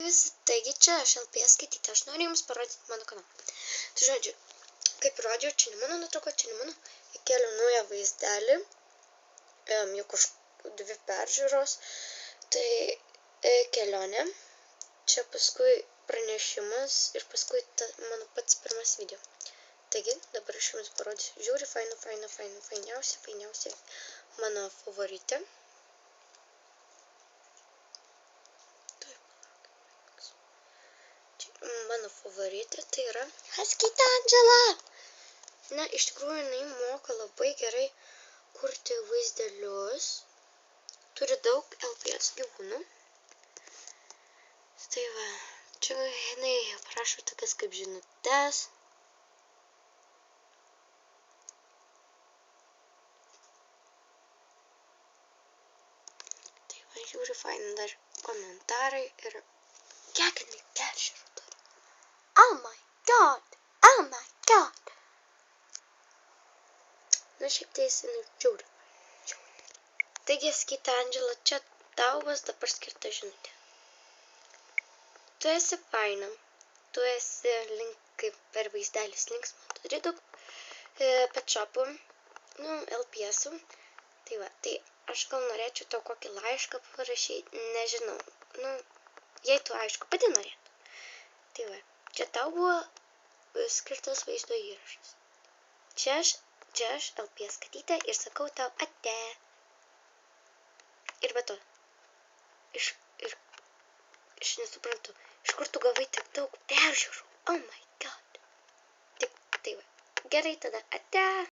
Visi, taigi čia aš LPS skaitytė, aš noriu jums parodyti mano kanalą. Tai žodžiu, kaip rodžiau, čia ne mano nuotrauka, čia ne mano, įkėliau naują vaizdelį, jau kažkokiu 2 peržiūros, tai kelionė, čia paskui pranešimas ir paskui mano pats pirmas video. Taigi, dabar aš jums parodysiu, žiūri, fainiausia mano favoritė. Mano favoritė tai yra Huskytė Andžela. Na, iš tikrųjų, jinai moka labai gerai kurti vaizdelius. Turi daug LPS gyvūnų. Tai va, čia jinai prašo tokias kaip žinutes. Tai va, žiūri, faina dar komentarai ir kiek jinai peržiūrų turi. Oh my god! Na, šiaip tai jinai žiūri. Taigi, Huskytė Andžela, čia tau bus dabar skirta žinutė. Tu esi faina, tu esi kaip per vaizdelis linksma, turi daug pet shopų, LPS-ų. Tai va, tai aš gal norėčiau tau kokį laišką parašyti, nežinau, jei tu aišku, pati norėtų. Tai va, čia tau buvo skirtas vaizdo įrašas. Čia aš LPS skatytė ir sakau tau ate. Ir va to, aš nesuprantu, iš kur tu gavai tiek daug peržiūrų. Oh my god. Tai va, gerai tada ate.